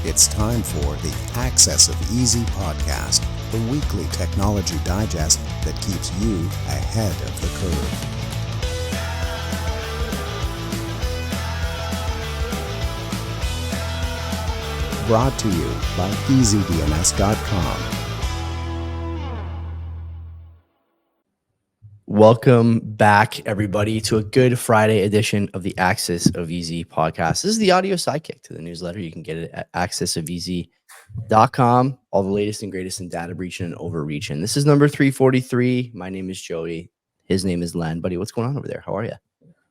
It's time for the Access of Easy podcast, the weekly technology digest that keeps you ahead of the curve. Brought to you by easyDNS.com. Welcome back, everybody, to a Good Friday edition of the Access of Easy podcast. This is the audio sidekick to the newsletter. You can get it at accessofeasy.com. All the latest and greatest in data breach and overreach. And this is number 343. My name is Joey. His name is Len. Buddy, what's going on over there? How are you?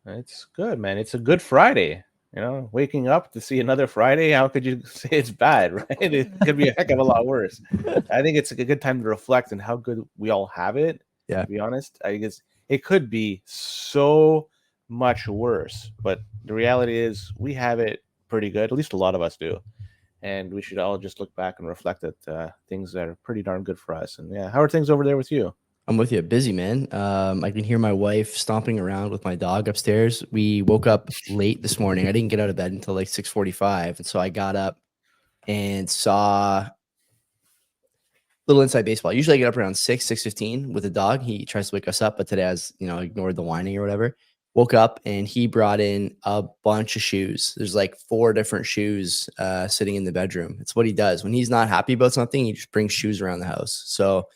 It's good, man. It's a good Friday. You know, waking up to see another Friday, how could you say it's bad, right? It could be a heck of a lot worse. I think it's a good time to reflect on how good we all have it. Yeah. To be honest, I guess it could be so much worse, but the reality is we have it pretty good. At least a lot of us do. And we should all just look back and reflect at things that are pretty darn good for us. And yeah, how are things over there with you? I'm with you. Busy, man. I can hear my wife stomping around with my dog upstairs. We woke up late this morning. I didn't get out of bed until like 6:45. And so I got up and saw little inside baseball. Usually I get up around 6:15 with the dog. He tries to wake us up, but today I was, ignored the whining or whatever. Woke up and he brought in a bunch of shoes. There's like 4 different shoes sitting in the bedroom. It's what he does. When he's not happy about something, he just brings shoes around the house. So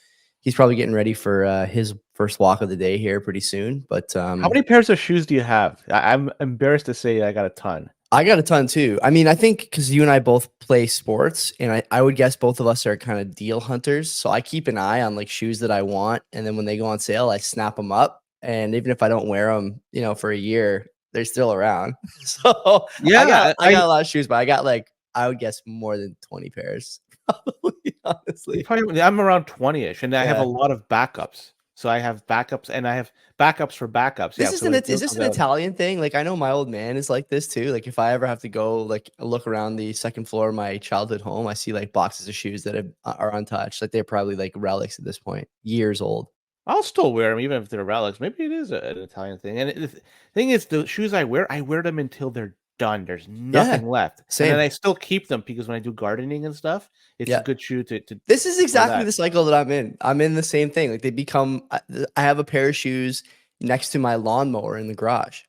he's probably getting ready for his first walk of the day here pretty soon. But how many pairs of shoes do you have? I'm embarrassed to say I got a ton. I got a ton too. I mean, I think because you and I both play sports, and I would guess both of us are kind of deal hunters. So I keep an eye on like shoes that I want, and then when they go on sale, I snap them up. And even if I don't wear them, for a year, they're still around. So Yeah, I got a lot of shoes, but I got like I would guess more than 20 pairs. Probably, honestly. I'm around 20-ish, and I have a lot of backups. So I have backups, and I have backups for backups. Is this an Italian thing? Like, I know my old man is like this too. Like, if I ever have to go like look around the second floor of my childhood home, I see like boxes of shoes that are untouched. Like, they're probably like relics at this point, years old. I'll still wear them even if they're relics. Maybe it is an Italian thing. And the thing is, the shoes I wear them until they're done. There's nothing left. Same. And then I still keep them because when I do gardening and stuff, it's a good shoe to This is exactly the cycle that I'm in. I'm in the same thing. Like, they become, I have a pair of shoes next to my lawnmower in the garage.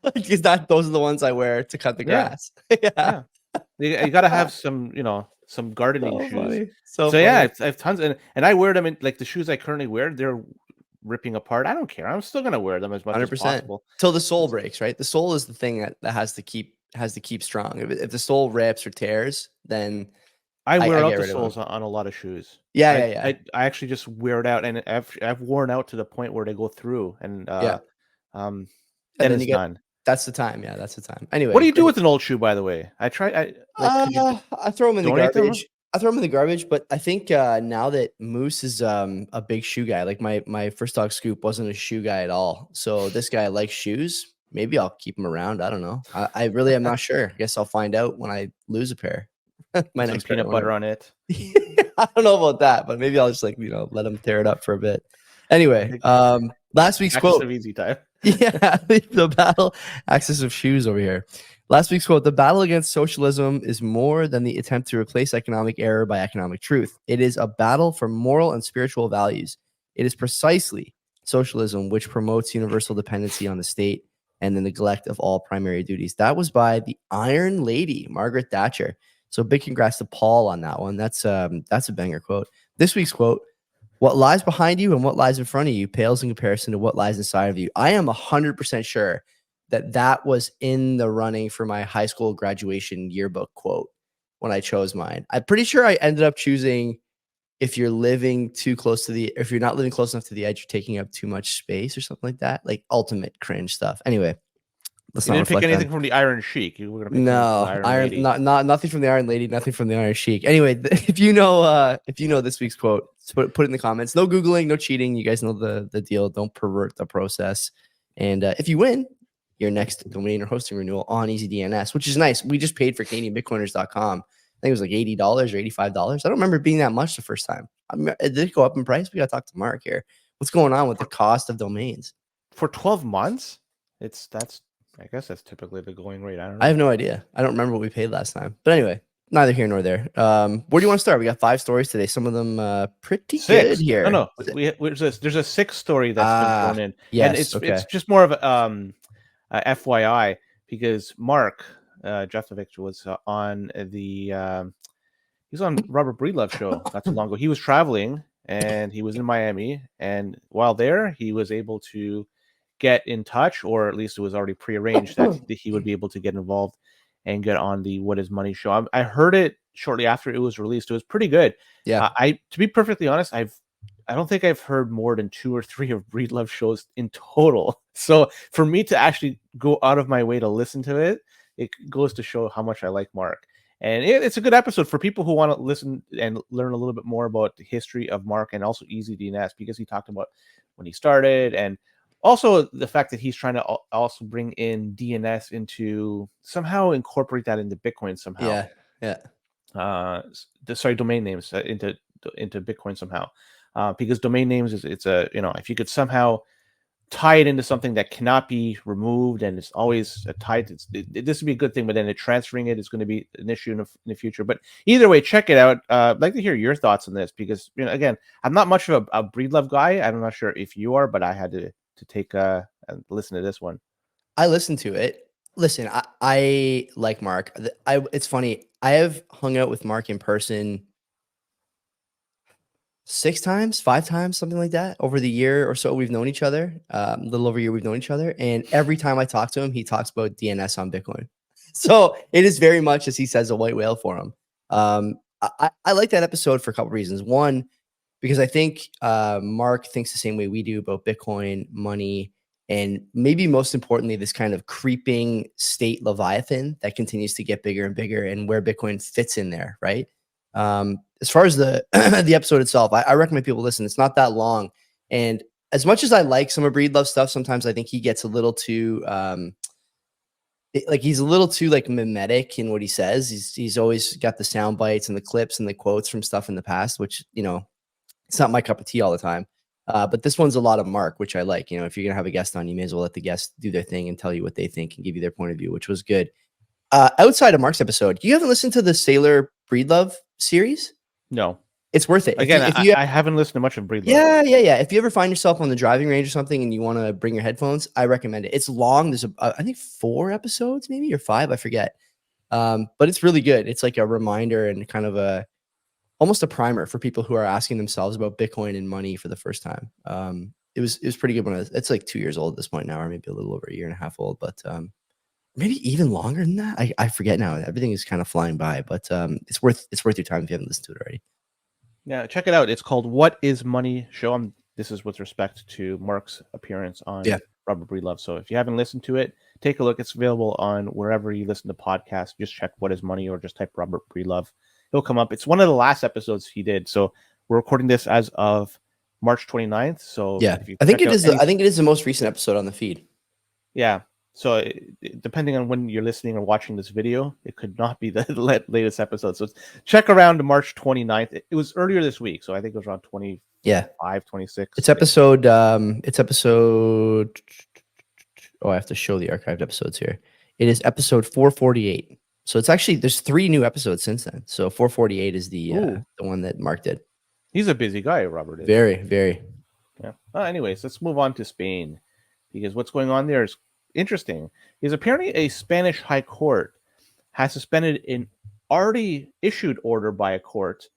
Because those are the ones I wear to cut the grass. Yeah. You got to have some, some gardening shoes. Funny. So yeah, I have tons, and I wear them in like the shoes I currently wear. They're ripping apart. I don't care. I'm still gonna wear them as much 100%. As possible till the sole breaks. Right, the sole is the thing that has to keep strong. If the sole rips or tears, then I wear out the soles on a lot of shoes. I actually just wear it out, and I've worn out to the point where they go through, and then it's done. That's the time. Yeah, that's the time. Anyway, what do you do with an old shoe, by the way? I throw them in the garbage. I throw them in the garbage, but I think now that Moose is a big shoe guy, like my first dog Scoop wasn't a shoe guy at all. So this guy likes shoes. Maybe I'll keep him around. I don't know. I really am not sure. I guess I'll find out when I lose a pair. My next peanut butter on it. I don't know about that, but maybe I'll just let him tear it up for a bit. Anyway, last week's quote. Easy time. Yeah, the battle. Access of shoes over here. Last week's quote: "The battle against socialism is more than the attempt to replace economic error by economic truth. It is a battle for moral and spiritual values. It is precisely socialism which promotes universal dependency on the state and the neglect of all primary duties." That was by the Iron Lady, Margaret Thatcher. So big congrats to Paul on that one. That's a banger quote. This week's quote: "What lies behind you and what lies in front of you pales in comparison to what lies inside of you." I am 100% sure that was in the running for my high school graduation yearbook quote when I chose mine. I'm pretty sure I ended up choosing, if you're not living close enough to the edge, you're taking up too much space or something like that. Like ultimate cringe stuff. Anyway, let's not pick anything from the Iron Sheik. You were gonna pick nothing from the Iron Lady, nothing from the Iron Sheik. Anyway, if you know this week's quote, put it in the comments. No Googling, no cheating. You guys know the deal. Don't pervert the process. And if you win your next domain or hosting renewal on easyDNS, which is nice. We just paid for CanadianBitcoiners.com. I think it was like $80 or $85. I don't remember it being that much the first time. Did it go up in price? We got to talk to Mark here. What's going on with the cost of domains? For 12 months? I guess that's typically the going rate. I don't know. I have no idea. I don't remember what we paid last time. But anyway, neither here nor there. Where do you want to start? We got 5 stories today. Some of them pretty 6. good here. No, there's a 6th story that's been thrown in, and Yes. Okay. it's just more of a FYI, because Mark Jeftovic was on the he was on Robert Breedlove's show not too long ago. He was traveling and he was in Miami, and while there, he was able to get in touch, or at least it was already prearranged that he would be able to get involved and get on the What Is Money show. I heard it shortly after it was released. It was pretty good. Yeah. To be perfectly honest, I don't think I've heard more than 2 or 3 of Breedlove shows in total. So for me to actually go out of my way to listen to it, it goes to show how much I like Mark. And it's a good episode for people who want to listen and learn a little bit more about the history of Mark, and also easyDNS, because he talked about when he started, and also the fact that he's trying to also bring in DNS into, somehow incorporate that into Bitcoin somehow. Domain names into Bitcoin somehow, because domain names it's a, if you could somehow tie it into something that cannot be removed and it's always tied. This would be a good thing, but then transferring it is going to be an issue in the future. But either way, check it out. I'd like to hear your thoughts on this, because again, I'm not much of a Breedlove guy. I'm not sure if you are, but I had to take and listen to this one. I listened to it. Listen, I like Mark. It's funny. I have hung out with Mark in person 6 times, 5 times, something like that, over the year or so we've known each other. A little over a year we've known each other, and every time I talk to him, he talks about DNS on Bitcoin. So it is very much, as he says, a white whale for him. I like that episode for a couple reasons. One, because I think Mark thinks the same way we do about Bitcoin, money, and maybe most importantly, this kind of creeping state Leviathan that continues to get bigger and bigger, and where Bitcoin fits in there, right? As far as the the episode itself, I recommend people listen. It's not that long, and as much as I like some of Breedlove stuff, sometimes I think he gets a little too he's a little too mimetic in what he says. He's always got the sound bites and the clips and the quotes from stuff in the past, which it's not my cup of tea all the time. But this one's a lot of Mark, which I like. If you're gonna have a guest on, you may as well let the guest do their thing and tell you what they think and give you their point of view, which was good. Outside of Mark's episode, you haven't listened to the Sailor Breedlove series? No. It's worth it. Again, I haven't listened to much of Breedlove. Yeah. If you ever find yourself on the driving range or something and you want to bring your headphones, I recommend it. It's long. There's I think 4 episodes, maybe, or 5. I forget. But it's really good. It's like a reminder and kind of almost a primer for people who are asking themselves about Bitcoin and money for the first time. It was pretty good it's like 2 years old at this point now, or maybe a little over a year and a half old, but maybe even longer than that. I forget now. Everything is kind of flying by, but it's worth your time if you haven't listened to it already. Yeah, check it out. It's called What Is Money Show. This is with respect to Mark's appearance on Robert Breedlove. So if you haven't listened to it, take a look. It's available on wherever you listen to podcasts. Just check What Is Money, or just type Robert Breedlove. It'll come up. It's one of the last episodes he did. So we're recording this as of March 29th. So yeah, I think it is. I think it is the most recent episode on the feed. Yeah. So depending on when you're listening or watching this video, it could not be the latest episode. So check around March 29th. It was earlier this week, so I think it was around 25, 26. It's episode. Oh, I have to show the archived episodes here. It is episode 448. So it's actually, there's 3 new episodes since then. So 448 is the one that Mark did. He's a busy guy, Robert is. Very, very. Yeah. Anyways, let's move on to Spain, because what's going on there is interesting. Is apparently a Spanish high court has suspended an already issued order by a court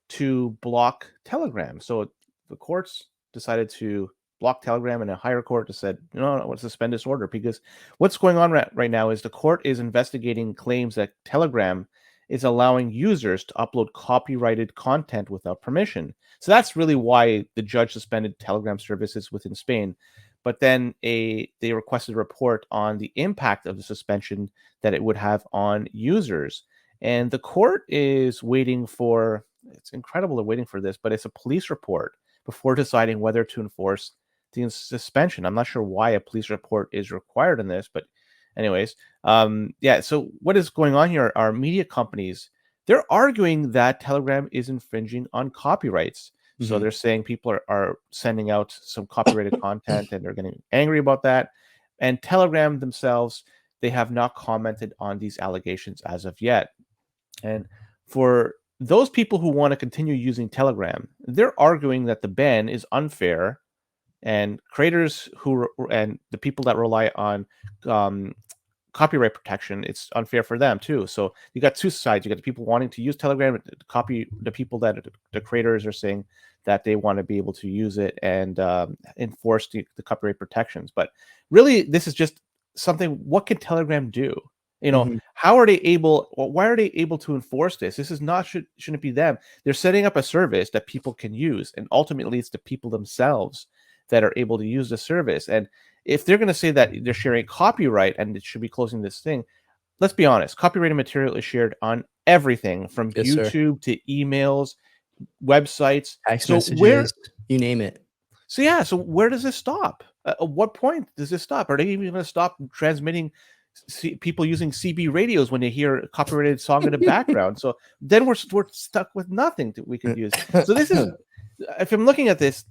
to block Telegram. So the courts decided to block Telegram, and a higher court said, no, let's suspend this order, because what's going on right now is the court is investigating claims that Telegram is allowing users to upload copyrighted content without permission. So that's really why the judge suspended Telegram services within Spain. But then they requested a report on the impact of the suspension that it would have on users. And the court is waiting for, it's incredible they're waiting for this, but it's a police report before deciding whether to enforce the suspension. I'm not sure why a police report is required in this, but anyways, so what is going on here are media companies. They're arguing that Telegram is infringing on copyrights. So they're saying people are sending out some copyrighted content, and they're getting angry about that. And Telegram themselves, they have not commented on these allegations as of yet. And for those people who want to continue using Telegram, they're arguing that the ban is unfair, and creators and the people that rely on um, copyright protection, it's unfair for them too. So you got two sides. You got the people wanting to use Telegram, the people that the creators are saying that they want to be able to use it and enforce the copyright protections. But really, this is just something. What can Telegram do? How are they able? Why are they able to enforce this? This is not shouldn't be them. They're setting up a service that people can use, and ultimately, it's the people themselves that are able to use the service. And if they're going to say that they're sharing copyright and it should be closing this thing, let's be honest. Copyrighted material is shared on everything from Yes, sir. YouTube to emails, websites, Text so messages, you name it. So where does this stop? At what point does this stop? Are they even going to stop transmitting people using CB radios when they hear a copyrighted song in the background? So then we're stuck with nothing that we could use. So this is, if I'm looking at this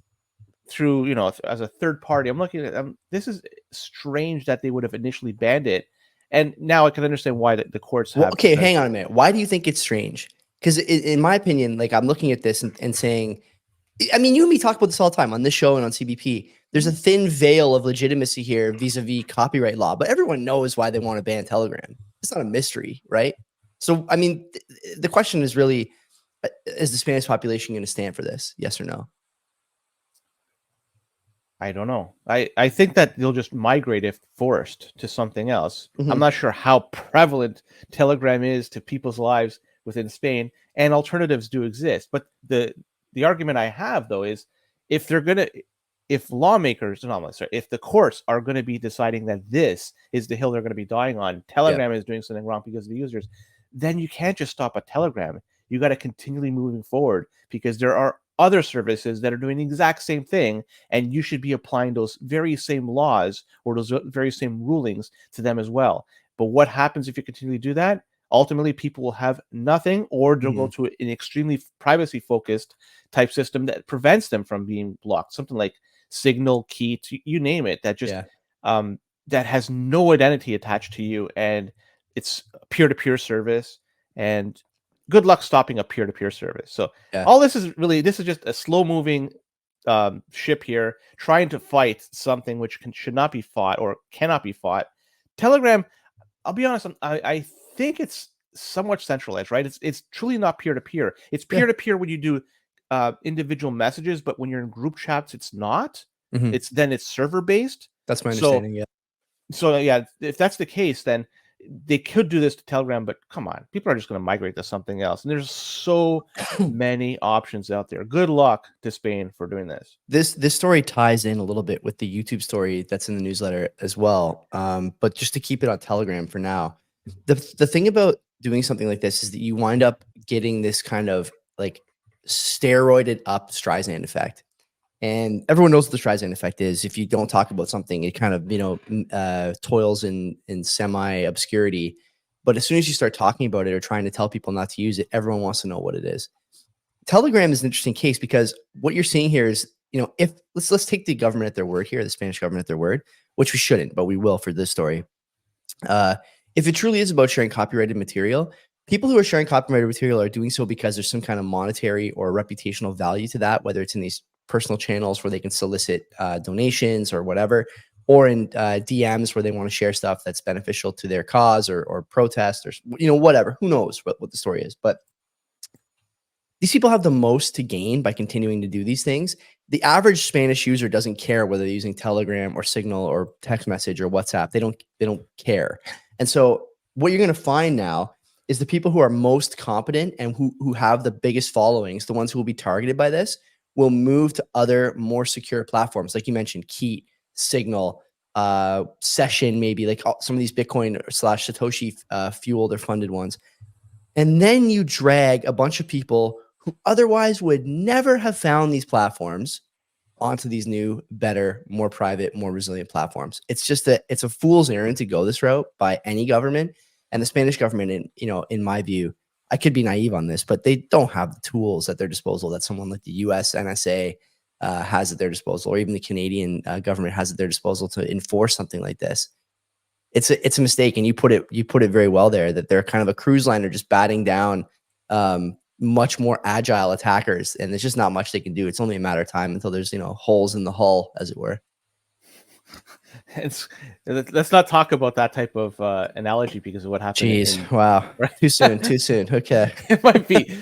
through, as a third party, I'm looking at this is strange that they would have initially banned it, and now I can understand why the courts have. Well, okay, hang on a minute. Why do you think it's strange? Because in my opinion, like, I'm looking at this and saying, I mean, you and me talk about this all the time on this show and on CBP. There's a thin veil of legitimacy here vis-a-vis copyright law, but everyone knows why they want to ban Telegram. It's not a mystery, right? So, I mean, the question is really, is the Spanish population going to stand for this? Yes or no? I don't know. I think that they'll just migrate if forced to something else. Mhm. I'm not sure how prevalent Telegram is to people's lives within Spain, and alternatives do exist. But the argument I have, though, is if lawmakers, if the courts are going to be deciding that this is the hill they're going to be dying on, Telegram is doing something wrong because of the users, then you can't just stop at Telegram. You got to continually moving forward, because there are other services that are doing the exact same thing, and you should be applying those very same laws or those very same rulings to them as well. But what happens if you continue to do that? Ultimately, people will have nothing, or they'll go to an extremely privacy-focused type system that prevents them from being blocked. Something like Signal, Key, you name it, that just that has no identity attached to you, and it's a peer-to-peer service. And good luck stopping a peer-to-peer service. So all this is just a slow-moving ship here, trying to fight something which should not be fought or cannot be fought. Telegram, I'll be honest, I think it's somewhat centralized, right? It's truly not peer-to-peer. It's peer-to-peer when you do individual messages, but when you're in group chats, it's not. It's server-based. That's my understanding. So if that's the case, then they could do this to Telegram, but come on, people are just going to migrate to something else. And there's so many options out there. Good luck to Spain for doing this. This story ties in a little bit with the YouTube story that's in the newsletter as well. But just to keep it on Telegram for now, the thing about doing something like this is that you wind up getting this kind of like steroided up Streisand effect. And everyone knows what the Streisand effect is. If you don't talk about something, it kind of, toils in semi-obscurity. But as soon as you start talking about it or trying to tell people not to use it, everyone wants to know what it is. Telegram is an interesting case, because what you're seeing here is, if let's take the government at their word here, the Spanish government at their word, which we shouldn't, but we will for this story. If it truly is about sharing copyrighted material, people who are sharing copyrighted material are doing so because there's some kind of monetary or reputational value to that, whether it's in these personal channels where they can solicit donations or whatever, or in DMs where they want to share stuff that's beneficial to their cause or protest or whatever. Who knows what the story is? But these people have the most to gain by continuing to do these things. The average Spanish user doesn't care whether they're using Telegram or Signal or text message or WhatsApp. They don't care. And so what you're going to find now is the people who are most competent and who have the biggest followings, the ones who will be targeted by this, will move to other more secure platforms. Like you mentioned, Keat, Signal, Session, maybe like some of these Bitcoin / Satoshi fueled or funded ones. And then you drag a bunch of people who otherwise would never have found these platforms onto these new, better, more private, more resilient platforms. It's just it's a fool's errand to go this route by any government. And the Spanish government, in my view, I could be naive on this, but they don't have the tools at their disposal that someone like the US NSA has at their disposal, or even the Canadian government has at their disposal to enforce something like this. it's a mistake. And you put it very well there, that they're kind of a cruise liner just batting down much more agile attackers, and there's just not much they can do. It's only a matter of time until there's, holes in the hull, as it were. Let's not talk about that type of analogy because of what happened. Jeez, wow. Right? Too soon. Okay. It might be.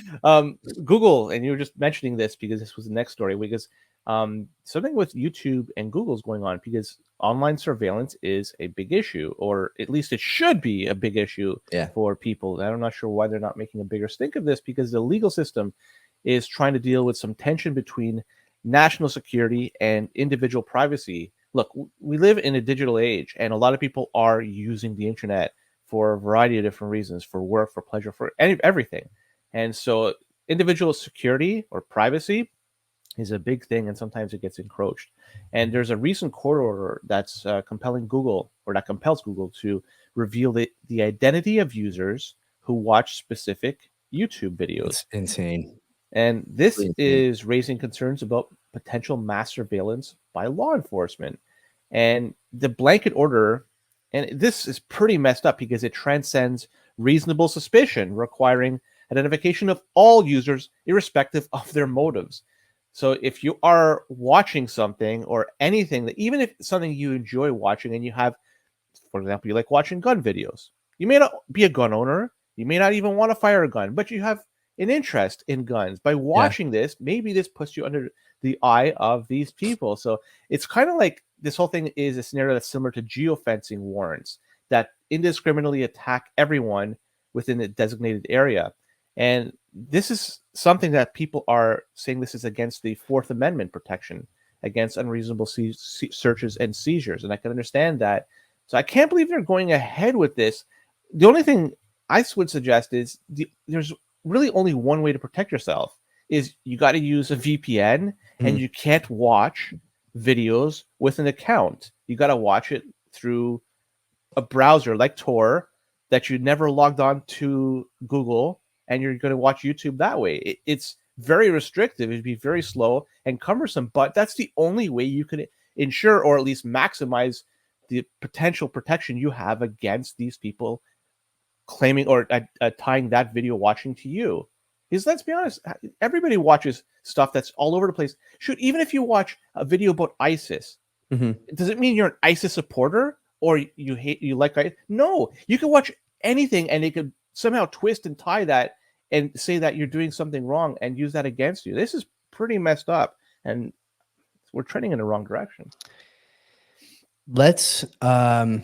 Google, and you were just mentioning this because this was the next story, because something with YouTube and Google's going on, because online surveillance is a big issue, or at least it should be a big issue for people. And I'm not sure why they're not making a bigger stink of this, because the legal system is trying to deal with some tension between national security and individual privacy. Look, we live in a digital age, and a lot of people are using the internet for a variety of different reasons, for work, for pleasure, for everything. And so individual security or privacy is a big thing, and sometimes it gets encroached. And there's a recent court order that's compels Google to reveal the identity of users who watch specific YouTube videos. It's insane. And this is raising concerns about potential mass surveillance by law enforcement. And the blanket order, and this is pretty messed up because it transcends reasonable suspicion, requiring identification of all users irrespective of their motives. So if you are watching something or anything, that even if it's something you enjoy watching, and you have, for example, you like watching gun videos, you may not be a gun owner, you may not even want to fire a gun, but you have an interest in guns. By watching this, maybe this puts you under the eye of these people. So it's kind of like this whole thing is a scenario that's similar to geofencing warrants that indiscriminately attack everyone within a designated area. And this is something that people are saying this is against the Fourth Amendment protection against unreasonable searches and seizures. And I can understand that. So I can't believe they're going ahead with this. The only thing I would suggest is there's really only one way to protect yourself, is you got to use a VPN, and you can't watch videos with an account. You got to watch it through a browser like Tor that you never logged on to Google, and you're going to watch YouTube that way. It's very restrictive. It'd be very slow and cumbersome, but that's the only way you can ensure, or at least maximize, the potential protection you have against these people claiming or tying that video watching to you. Because let's be honest, everybody watches stuff that's all over the place. Shoot, even if you watch a video about ISIS, does it mean you're an ISIS supporter or you like ISIS? No, you can watch anything and they could somehow twist and tie that and say that you're doing something wrong and use that against you. This is pretty messed up, and we're trending in the wrong direction. Let's tie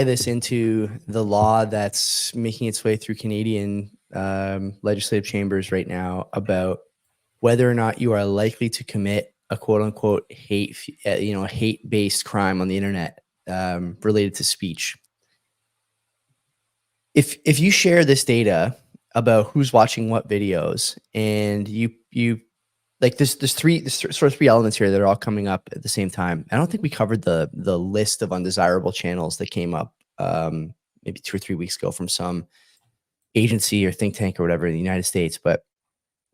this into the law that's making its way through Canadian legislative chambers right now about whether or not you are likely to commit a quote unquote hate-based crime on the internet related to speech. If you share this data about who's watching what videos, and you like there's sort of three elements here that are all coming up at the same time. I don't think we covered the list of undesirable channels that came up maybe 2 or 3 weeks ago from some agency or think tank or whatever in the United States. But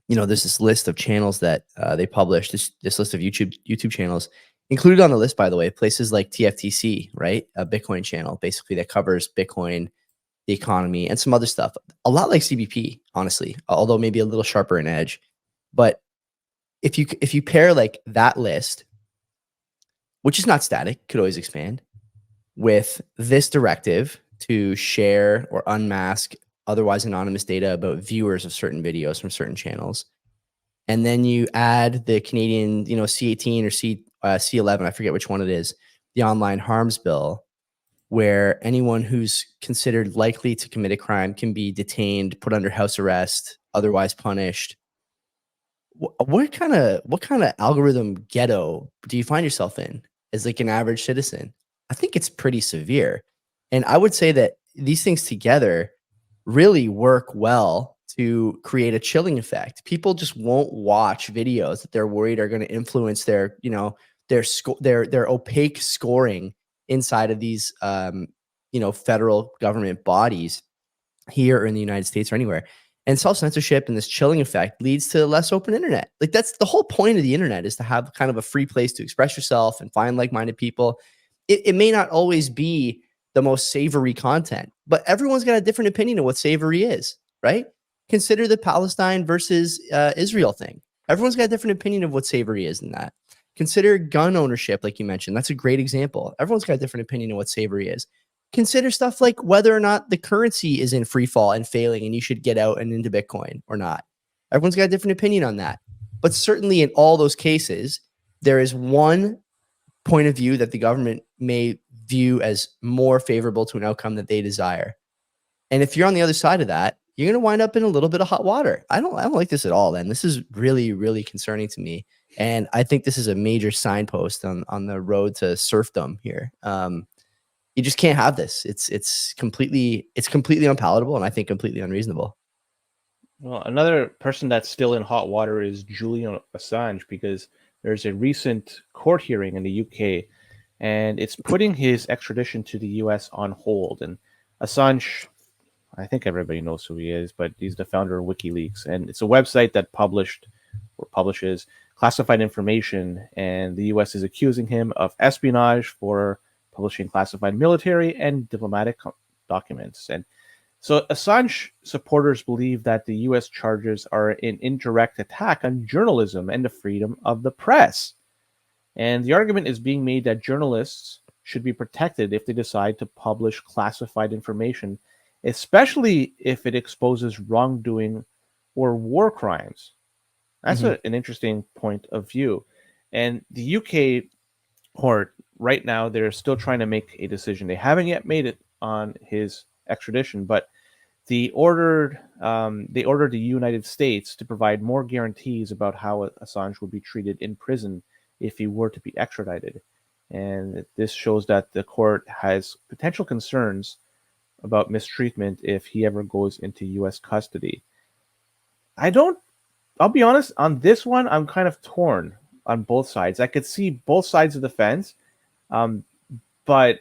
there's this list of channels that they published. This list of YouTube channels included on the list, by the way, places like TFTC, right, a Bitcoin channel basically that covers Bitcoin, the economy, and some other stuff. A lot like CBP, honestly, although maybe a little sharper in edge. But if you pair like that list, which is not static, could always expand, with this directive to share or unmask otherwise anonymous data about viewers of certain videos from certain channels, and then you add the Canadian, C18 or C11, I forget which one it is, the online harms bill, where anyone who's considered likely to commit a crime can be detained, put under house arrest, otherwise punished. What kind of algorithm ghetto do you find yourself in as like an average citizen? I think it's pretty severe. And I would say that these things together really work well to create a chilling effect. People just won't watch videos that they're worried are going to influence their opaque scoring inside of these federal government bodies here or in the United States or anywhere. And self-censorship and this chilling effect leads to less open internet. Like, that's the whole point of the internet, is to have kind of a free place to express yourself and find like-minded people. it may not always be the most savory content, but everyone's got a different opinion of what savory is, right? Consider the Palestine versus Israel thing. Everyone's got a different opinion of what savory is in that. Consider gun ownership, like you mentioned. That's a great example. Everyone's got a different opinion of what savory is. Consider stuff like whether or not the currency is in free fall and failing and you should get out and into Bitcoin or not. Everyone's got a different opinion on that. But certainly in all those cases, there is one point of view that the government may view as more favorable to an outcome that they desire. And if you're on the other side of that, you're going to wind up in a little bit of hot water. I don't like this at all, then. This is really, really concerning to me. And I think this is a major signpost on the road to serfdom here. You just can't have this. It's completely unpalatable, and I think completely unreasonable. Well, another person that's still in hot water is Julian Assange, because there's a recent court hearing in the UK, and it's putting his extradition to the US on hold. And Assange, I think everybody knows who he is, but he's the founder of WikiLeaks, and it's a website that publishes classified information, and the US is accusing him of espionage for publishing classified military and diplomatic documents. And so Assange supporters believe that the US charges are an indirect attack on journalism and the freedom of the press. And the argument is being made that journalists should be protected if they decide to publish classified information, especially if it exposes wrongdoing or war crimes. That's an interesting point of view. And the UK court, right now, they're still trying to make a decision. They haven't yet made it on his extradition, but they ordered the United States to provide more guarantees about how Assange would be treated in prison if he were to be extradited. And this shows that the court has potential concerns about mistreatment if he ever goes into U.S. custody. I'll be honest, on this one, I'm kind of torn on both sides. I could see both sides of the fence, but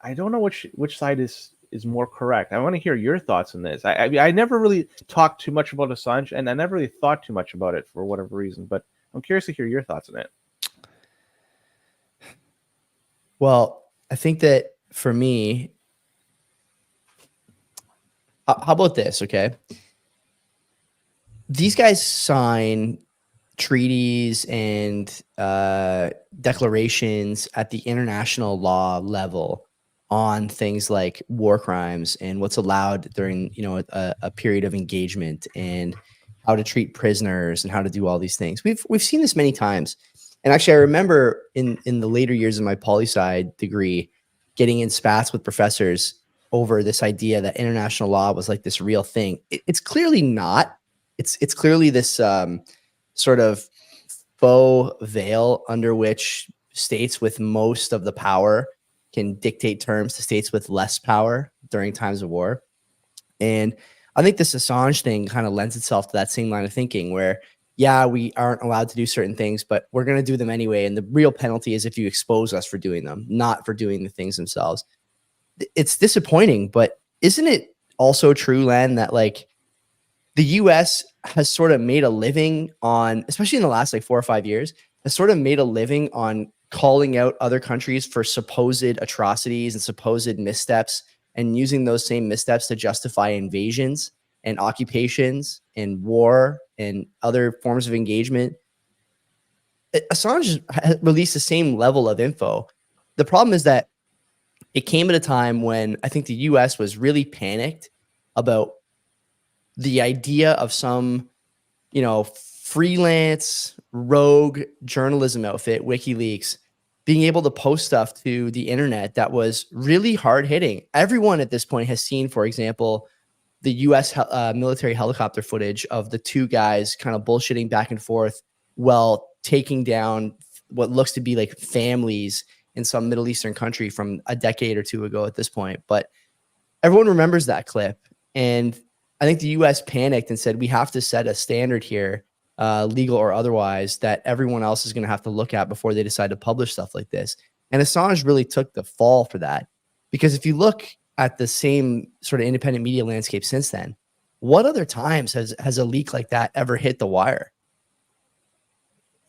I don't know which side is more correct. I want to hear your thoughts on this. I never really talked too much about Assange, and I never really thought too much about it for whatever reason, but I'm curious to hear your thoughts on it. Well, I think that for me, how about this, okay? These guys sign treaties and declarations at the international law level on things like war crimes and what's allowed during, a period of engagement, and how to treat prisoners and how to do all these things. We've seen this many times. And actually, I remember in the later years of my poli-sci degree getting in spats with professors over this idea that international law was like this real thing. It's clearly not. It's clearly this sort of faux veil under which states with most of the power can dictate terms to states with less power during times of war. And I think this Assange thing kind of lends itself to that same line of thinking where, yeah, we aren't allowed to do certain things, but we're going to do them anyway. And the real penalty is if you expose us for doing them, not for doing the things themselves. It's disappointing, but isn't it also true, Len, that like the US has sort of made a living on, especially in the last like 4 or 5 years, has sort of made a living on calling out other countries for supposed atrocities and supposed missteps, and using those same missteps to justify invasions and occupations and war and other forms of engagement. Assange released the same level of info. The problem is that it came at a time when I think the US was really panicked about the idea of some, freelance rogue journalism outfit, WikiLeaks, being able to post stuff to the internet that was really hard hitting. Everyone at this point has seen, for example, the US military helicopter footage of the two guys kind of bullshitting back and forth while taking down what looks to be like families in some Middle Eastern country from a decade or two ago at this point. But everyone remembers that clip. And I think the US panicked and said, we have to set a standard here, legal or otherwise, that everyone else is going to have to look at before they decide to publish stuff like this. And Assange really took the fall for that. Because if you look at the same sort of independent media landscape since then, what other times has a leak like that ever hit the wire?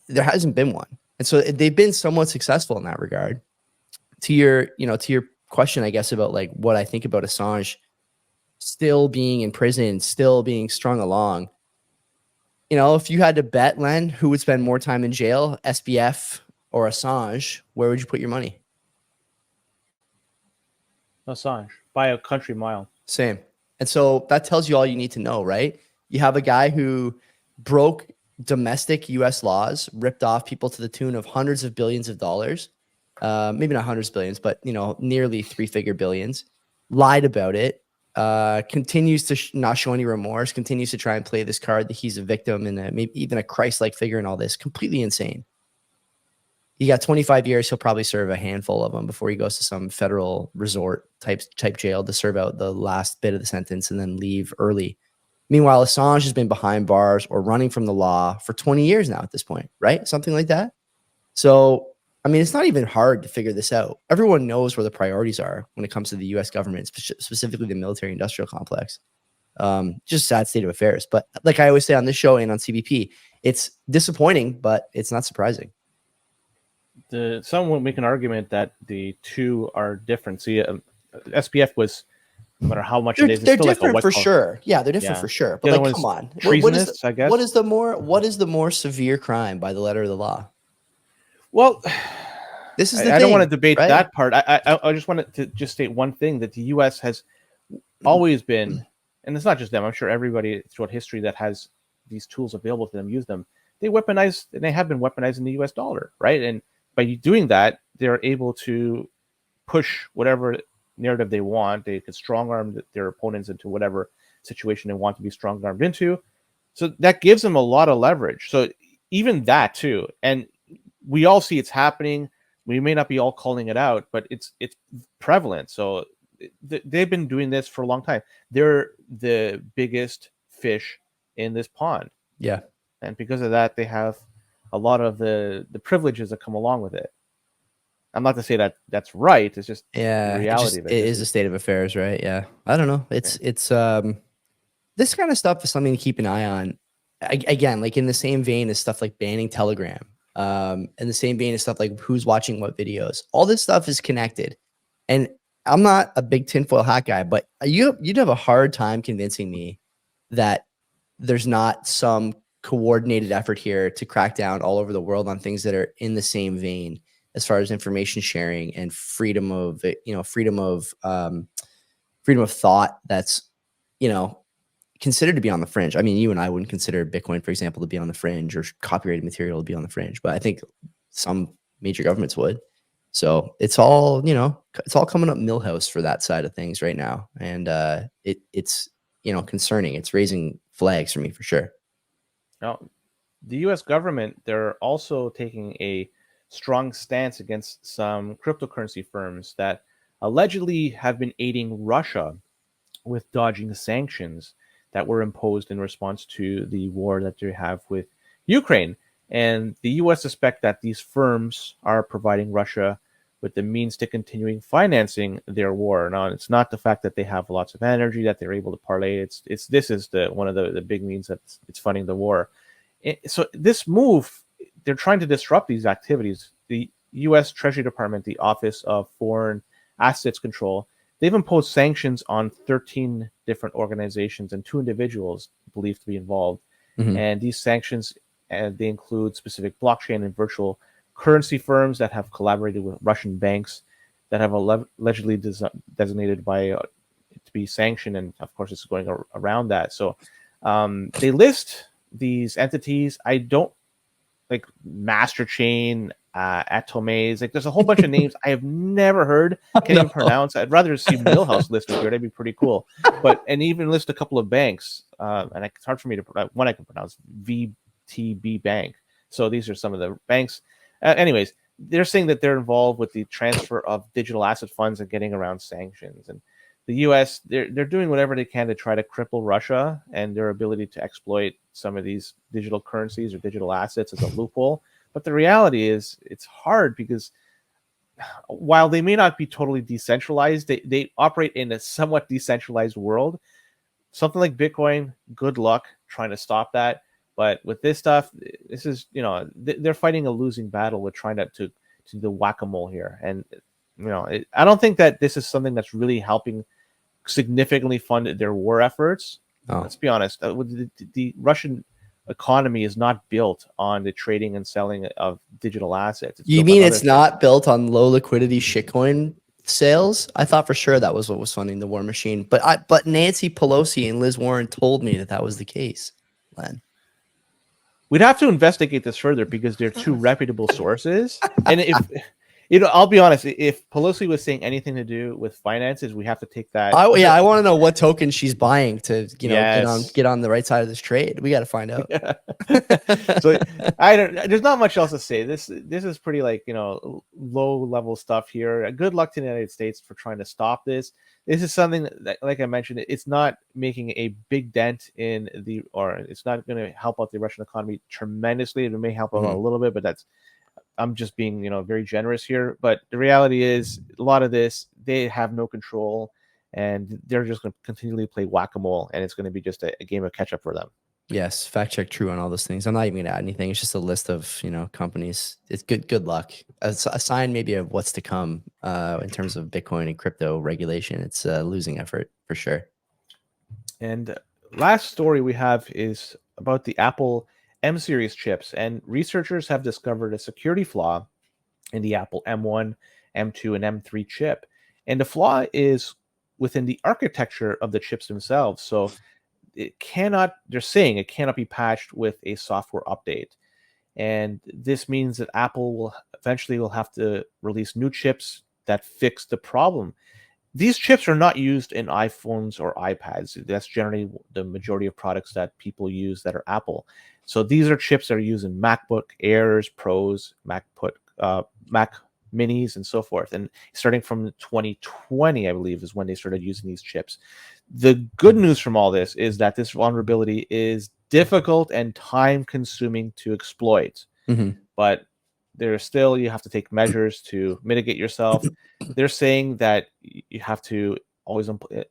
There hasn't been one. And so they've been somewhat successful in that regard. to your question, I guess, about like what I think about Assange still being in prison, still being strung along. If you had to bet, Len, who would spend more time in jail, SBF or Assange, where would you put your money? Assange, by a country mile. Same. And so that tells you all you need to know, right? You have a guy who broke domestic U.S. laws, ripped off people to the tune of hundreds of billions of dollars, maybe not hundreds of billions, but nearly three-figure billions, lied about it, continues to not show any remorse, continues to try and play this card that he's a victim and maybe even a Christ-like figure in all this. Completely insane. He got 25 years. He'll probably serve a handful of them before he goes to some federal resort type jail to serve out the last bit of the sentence and then leave early. Meanwhile, Assange has been behind bars or running from the law for 20 years now at this point, right? Something like that. So, I mean, it's not even hard to figure this out. Everyone knows where the priorities are when it comes to the U.S. government, specifically the military-industrial complex. Just sad state of affairs. But like I always say on this show and on CBP, it's disappointing, but it's not surprising. Some will make an argument that the two are different. See, SPF was, no matter how much it is, they're it's still different like for sure. Yeah, they're different for sure. But like, come on, treasonous, I guess. What is the more severe crime by the letter of the law? Well, this is the I thing, don't want to debate right? that part. I just wanted to just state one thing, that the U.S. has always been, and it's not just them. I'm sure everybody throughout history that has these tools available to them use them. They weaponize, and they have been weaponizing the U.S. dollar, right? And by doing that, they're able to push whatever narrative they want. They can strong arm their opponents into whatever situation they want to be strong armed into. So that gives them a lot of leverage. So even that too, and we all see it's happening. We may not be all calling it out, but it's prevalent. So they've been doing this for a long time. They're the biggest fish in this pond. Yeah. And because of that, they have a lot of the privileges that come along with it. I'm not to say that that's right. It's just the reality of it. It is a state of affairs, right? Yeah. I don't know. It's this kind of stuff is something to keep an eye on. Again, like in the same vein as stuff like banning Telegram, in the same vein as stuff like who's watching what videos. All this stuff is connected. And I'm not a big tinfoil hat guy, but you'd have a hard time convincing me that there's not some coordinated effort here to crack down all over the world on things that are in the same vein as far as information sharing and freedom of thought that's considered to be on the fringe. I mean, you and I wouldn't consider Bitcoin, for example, to be on the fringe, or copyrighted material to be on the fringe, but I think some major governments would. So it's all coming up Milhouse for that side of things right now, and it's concerning. It's raising flags for me for sure. Now, the U.S. government, they're also taking a strong stance against some cryptocurrency firms that allegedly have been aiding Russia with dodging sanctions that were imposed in response to the war that they have with Ukraine. And the U.S. suspect that these firms are providing Russia with the means to continuing financing their war. Now, it's not the fact that they have lots of energy that they're able to parlay. This is one of the big means that it's funding the war. So this move, they're trying to disrupt these activities. The U.S. Treasury Department, the Office of Foreign Assets Control, they've imposed sanctions on 13 different organizations and 2 individuals believed to be involved. Mm-hmm. And these sanctions, they include specific blockchain and virtual currency firms that have collaborated with Russian banks that have allegedly designated by to be sanctioned, and of course it's going around that. So they list these entities. I don't like Master Chain, Atomes. Like there's a whole bunch of names I have never heard, can't even pronounce. I'd rather see Milhouse listed here. That'd be pretty cool. And even list a couple of banks, and it's hard for me to one I can pronounce, VTB Bank. So these are some of the banks. Anyways, they're saying that they're involved with the transfer of digital asset funds and getting around sanctions. And the U.S., they're doing whatever they can to try to cripple Russia and their ability to exploit some of these digital currencies or digital assets as a loophole. But the reality is it's hard because while they may not be totally decentralized, they operate in a somewhat decentralized world. Something like Bitcoin, good luck trying to stop that. But with this stuff, this is, they're fighting a losing battle with trying to do the whack-a-mole here. And I don't think that this is something that's really helping significantly fund their war efforts. Oh. Let's be honest. The Russian economy is not built on the trading and selling of digital assets. You mean it's not built on low liquidity shitcoin sales? I thought for sure that was what was funding the war machine. But Nancy Pelosi and Liz Warren told me that was the case, Len. We'd have to investigate this further because they're two reputable sources. And I'll be honest, if Pelosi was saying anything to do with finances, we have to take that. I want to know what token she's buying to, get on the right side of this trade. We got to find out. Yeah. So there's not much else to say. This is pretty low level stuff here. Good luck to the United States for trying to stop this. This is something that, like I mentioned, it's not making a big dent it's not going to help out the Russian economy tremendously. It may help out a little bit, but I'm just being, very generous here. But the reality is, a lot of this, they have no control, and they're just going to continually play whack-a-mole, and it's going to be just a game of catch-up for them. Yes, fact check true on all those things. I'm not even going to add anything. It's just a list of, companies. It's good luck. A sign maybe of what's to come in terms of Bitcoin and crypto regulation. It's a losing effort for sure. And last story we have is about the Apple M series chips, and researchers have discovered a security flaw in the Apple M1, M2, and M3 chip. And the flaw is within the architecture of the chips themselves. So they're saying it cannot be patched with a software update. And this means that Apple will eventually have to release new chips that fix the problem. These chips are not used in iPhones or iPads. That's generally the majority of products that people use that are Apple. So these are chips that are used in MacBook Airs, Pros, Mac Minis, and so forth. And starting from 2020, I believe, is when they started using these chips. The good news from all this is that this vulnerability is difficult and time-consuming to exploit. But you have to take measures to mitigate yourself. They're saying that you have to always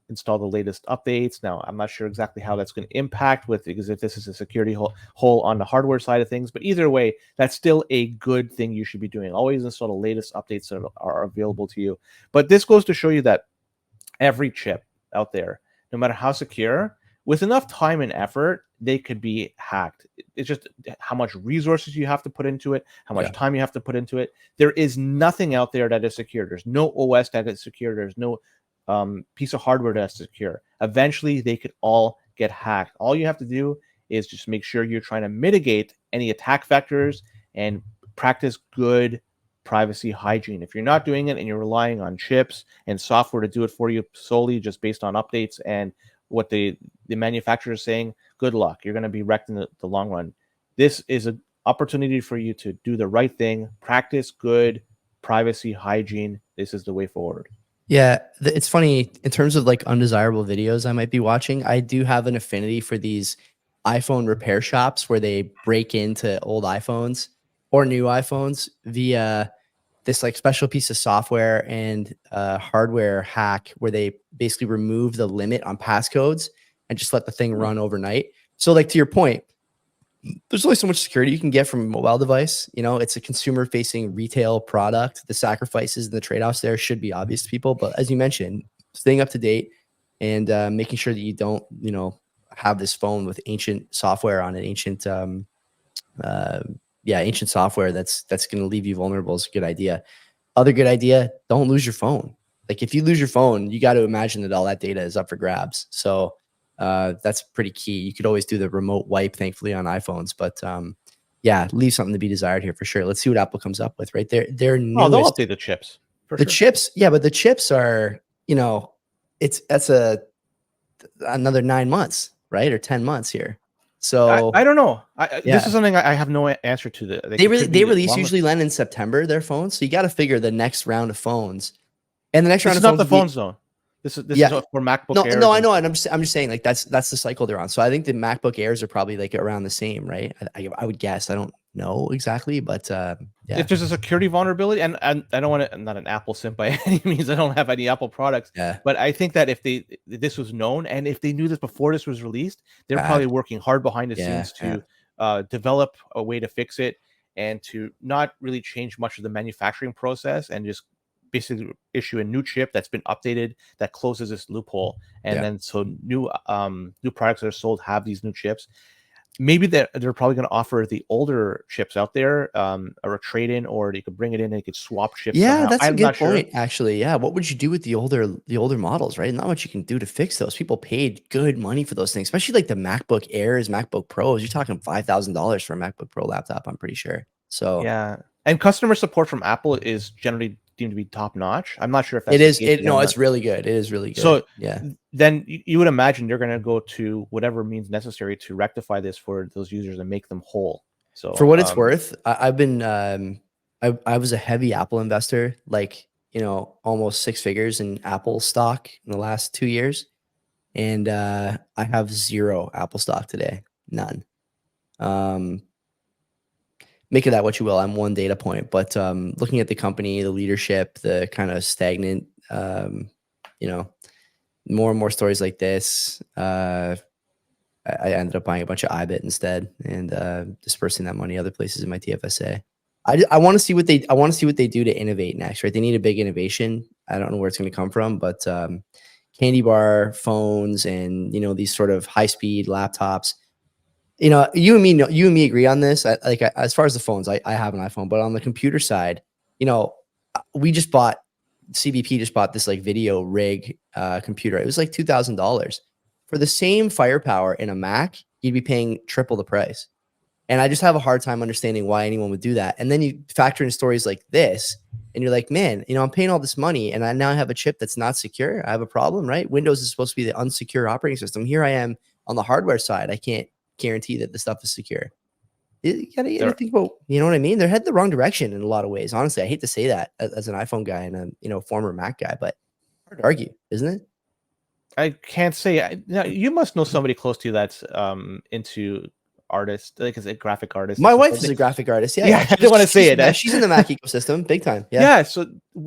install the latest updates. Now, I'm not sure exactly how that's going to impact because if this is a security hole on the hardware side of things, but either way, that's still a good thing you should be doing. Always install the latest updates that are available to you. But this goes to show you that every chip out there, no matter how secure, with enough time and effort, they could be hacked. It's just how much resources you have to put into it, how much time you have to put into it. There is nothing out there that is secure. There's no OS that is secure. There's no piece of hardware that's secure. Eventually, they could all get hacked. All you have to do is just make sure you're trying to mitigate any attack vectors and practice good privacy hygiene. If you're not doing it and you're relying on chips and software to do it for you solely just based on updates and what the manufacturer is saying, good luck. You're going to be wrecked in the long run. This is an opportunity for you to do the right thing, practice good privacy hygiene. This is the way forward. Yeah, it's funny in terms of undesirable videos I might be watching. I do have an affinity for these iPhone repair shops where they break into old iPhones or new iPhones via this special piece of software and hardware hack where they basically remove the limit on passcodes and just let the thing run overnight. So to your point, there's only so much security you can get from a mobile device. It's a consumer facing retail product. The sacrifices and the trade-offs there should be obvious to people. But as you mentioned, staying up to date and making sure that you don't, have this phone with ancient software on it, ancient software that's going to leave you vulnerable is a good idea. Other good idea, don't lose your phone. If you lose your phone, you got to imagine that all that data is up for grabs. So that's pretty key. You could always do the remote wipe, thankfully, on iPhones, but leave something to be desired here for sure. Let's see what Apple comes up with. Right there, they'll update the chips. Chips, but the chips are, that's another 9 months, right, or 10 months here. So I don't know. This is something I have no answer to. They release usually Len in September their phones, so you got to figure the next round of phones, and the next round of phones. Not the phones though. This is for MacBook Airs. No, I know, and I'm just saying that's the cycle they're on. So I think the MacBook Airs are probably around the same, right? I would guess. I don't know exactly, but if there's a security vulnerability, and I don't want to. I'm not an Apple simp by any means. I don't have any Apple products. Yeah. But I think that if this was known, and if they knew this before this was released, they're probably working hard behind the scenes to develop a way to fix it and to not really change much of the manufacturing process and just basically issue a new chip that's been updated that closes this loophole, and then so new products that are sold have these new chips. Maybe they're probably going to offer the older chips out there, or a trade-in, or you could bring it in and you could swap chips. Yeah, somehow. that's a I'm good not point, sure. actually. Yeah, what would you do with the older models, right? Not much you can do to fix those. People paid good money for those things, especially like the MacBook Airs, MacBook Pros. You're talking $5,000 for a MacBook Pro laptop, I'm pretty sure. So Yeah, and customer support from Apple is generally deemed to be top notch. I'm not sure if that's it the is. case again. No, it's really good. It is really good. So Yeah. then you would imagine they're going to go to whatever means necessary to rectify this for those users and make them whole. So For what it's worth, I've been I was a heavy Apple investor, like, almost 6 figures in Apple stock in the last 2 years, and I have 0 Apple stock today, none. Make of that what you will. I'm one data point, but looking at the company, the leadership, the kind of stagnant, more and more stories like this. I ended up buying a bunch of iBit instead and dispersing that money other places in my TFSA. I want to see what they do to innovate next, right? They need a big innovation. I don't know where it's going to come from, but candy bar phones and these sort of high speed laptops. You and me agree on this. As far as the phones, I have an iPhone, but on the computer side, we just bought CBP just bought this like video rig computer. It was like $2,000 for the same firepower in a Mac. You'd be paying triple the price, and I just have a hard time understanding why anyone would do that. And then you factor in stories like this, and you're like, man, I'm paying all this money, and I now have a chip that's not secure. I have a problem, right? Windows is supposed to be the unsecure operating system. Here I am on the hardware side. I can't guarantee that the stuff is secure. You gotta think about, you know what I mean? They're headed the wrong direction in a lot of ways. Honestly, I hate to say that as an iPhone guy and a former Mac guy, but hard to argue, isn't it? I can't say. Now, you must know somebody close to you that's into artist, like is a graphic artist. My wife is a graphic artist. Yeah, I didn't want to say it. She's in the Mac ecosystem, big time. Yeah. So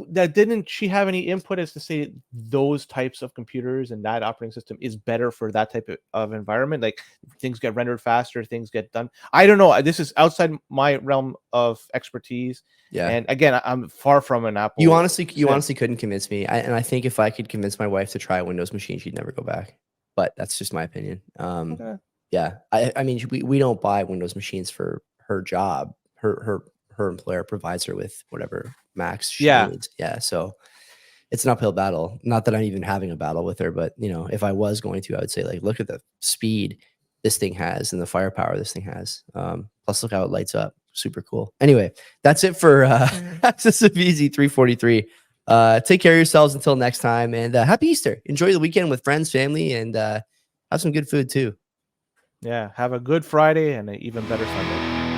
that didn't she have any input as to say those types of computers and that operating system is better for that type of environment? Like things get rendered faster, things get done. I don't know. This is outside my realm of expertise. Yeah. And again, I'm far from an Apple. You honestly couldn't convince me. And I think if I could convince my wife to try a Windows machine, she'd never go back. But that's just my opinion. Okay. Yeah. I mean, we don't buy Windows machines for her job. Her employer provides her with whatever Macs she needs. Yeah. So it's an uphill battle. Not that I'm even having a battle with her, but if I was going to, I would say, like, look at the speed this thing has and the firepower this thing has. Plus look how it lights up. Super cool. Anyway, that's it for Access of Easy 343. Take care of yourselves until next time, and happy Easter. Enjoy the weekend with friends, family, and have some good food too. Yeah. Have a good Friday and an even better Sunday.